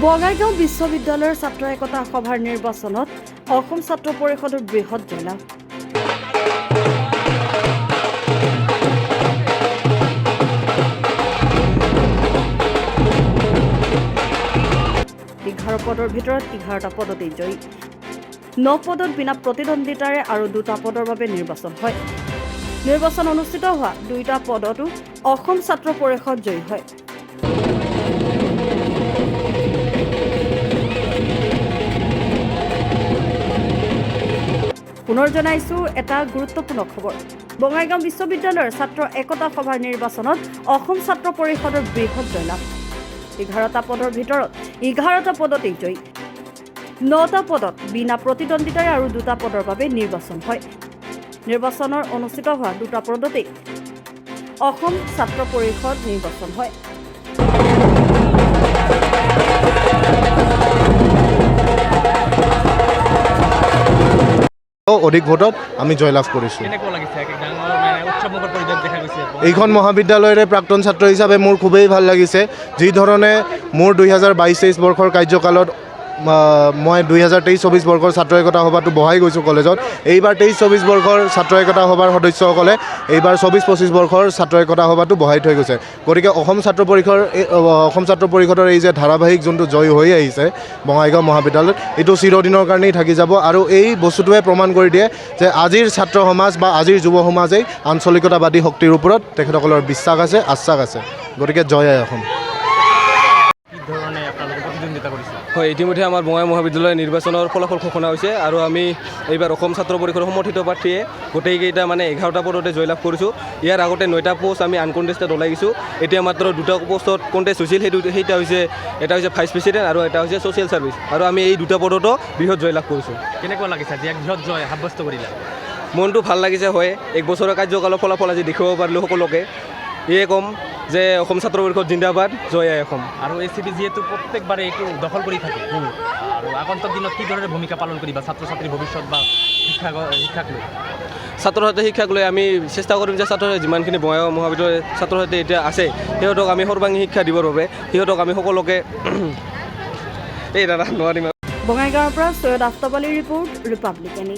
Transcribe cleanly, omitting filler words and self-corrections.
বঙাইগাঁও বিশ্ববিদ্যালয়ৰ ছাত্ৰ একতা সভাৰ নিৰ্বাচনত অসম ছাত্ৰ পৰিষদৰ বৃহৎ জয়লাভ। এঘাৰ পদৰ ভিতৰত 11টা পদতেই জয়ী। 9 পদত বিনা প্ৰতিদ্বন্দ্বিতাৰে আৰু 2টা পদৰ বাবে নিৰ্বাচন হয়। নিৰ্বাচন অনুষ্ঠিত হোৱা 2টা পদতো অসম ছাত্ৰ পৰিষদ জয়ী হয়। পুনৰ জনাইছো এটা গুৰুত্বপূৰ্ণ খবৰ। বঙাইগাঁও বিশ্ববিদ্যালয়ৰ ছাত্ৰ একতা সভাৰ নিৰ্বাচনত অসম ছাত্ৰ পৰিষদৰ বৃহৎ জয়লাভ। 11টা পদৰ ভিতৰত 11টা পদতেই জয়ী। 9টা পদত বিনা প্ৰতিদ্বন্দ্বিতাৰে আৰু 2টা পদৰ বাবে নিৰ্বাচন হয়। নিৰ্বাচনৰ অনুষ্ঠিত হোৱা 2টা পদতেই অসম ছাত্ৰ পৰিষদ নিৰ্বাচন হয়। অধিক ভোটত আমি জয়লাভ কৰিছোঁ। এইখন মহাবিদ্যালয়ৰে প্ৰাক্তন ছাত্ৰ হিচাপে মোৰ খুবেই ভাল লাগিছে। যি ধৰণে মোৰ 2022-23 বৰ্ষৰ কাৰ্যকালত মই 2023-24 বৰ্ষৰ ছাত্ৰ একতা সভাটো বহাই গৈছোঁ কলেজত। এইবাৰ 23-24 বৰ্ষৰ ছাত্ৰ একতা সভাৰ সদস্যসকলে এইবাৰ 24-25 বৰ্ষৰ ছাত্ৰ একতা সভাটো বহাই থৈ গৈছে। গতিকে অসম ছাত্ৰ পৰিষদৰ এই যে ধাৰাবাহিক যোনটো জয় হৈ আহিছে বঙাইগাঁও মহাবিদ্যালয়ত, এইটো চিৰদিনৰ কাৰণেই থাকি যাব। আৰু এই বস্তুটোৱে প্ৰমাণ কৰি দিয়ে যে আজিৰ ছাত্ৰ সমাজ বা আজিৰ যুৱ সমাজেই আঞ্চলিকতাবাদী শক্তিৰ ওপৰত তেখেতসকলৰ বিশ্বাস আছে, আশ্বাস আছে। গতিকে জয় আই অসম। হয়, ইতিমধ্যে আমাৰ বঙাই মহাবিদ্যালয় নিৰ্বাচনৰ ফলাফল ঘোষণা হৈছে আৰু আমি এইবাৰ অসম ছাত্ৰ পৰিষদৰ সমৰ্থিত প্ৰাৰ্থীয়ে গোটেইকেইটা 11টা পদতে জয়লাভ কৰিছোঁ। ইয়াৰ আগতে 9টা পোষ্ট আমি আনকণ্টেষ্টেড ওলাই গৈছোঁ। এতিয়া মাত্ৰ 2টা পোষ্টত কণ্টেষ্ট হৈছিল। এটা হৈছে ভাইচ প্ৰেচিডেণ্ট আৰু এটা হৈছে ছ'চিয়েল ছাৰ্ভিচ। আৰু আমি এই 2টা পদতো বৃহৎ জয়লাভ কৰিছোঁ। কেনেকুৱা লাগিছে যে বৃহৎ জয় সাব্যস্ত কৰিলে? মনটো ভাল লাগিছে। হয়, 1 বছৰৰ কাৰ্যকালৰ ফলাফল আজি দেখুৱাব পাৰিলোঁ সকলোকে। এয়ে ক'ম যে অসম ছাত্ৰ পৰিষদ জিন্দাবাদ, জয় আই অসম। আৰু এ চি বি যিহেতু প্ৰত্যেকবাৰে এইটো দখল কৰি থাকে আৰু আগন্তুক দিনত কি ধৰণে ভূমিকা পালন কৰিবা ছাত্ৰ ছাত্ৰীৰ ভৱিষ্যত বা শিক্ষাক লৈ? ছাত্ৰ ছাত্ৰী শিক্ষাক লৈ আমি চেষ্টা কৰিম যে ছাত্ৰ যিমানখিনি বঙাইগাঁও মহাবিদ্যালয়ৰ ছাত্ৰ ছাত্ৰী এতিয়া আছে সিহঁতক আমি সৰ্বাংগী শিক্ষা দিবৰ বাবে সিহঁতক আমি সকলোকে এই দাদা নোৱাৰিম। বঙাইগাঁৱৰ পৰা সৈয়দ আফতাব আলীৰ ৰিপৰ্ট, ৰিপাব্লিকানী।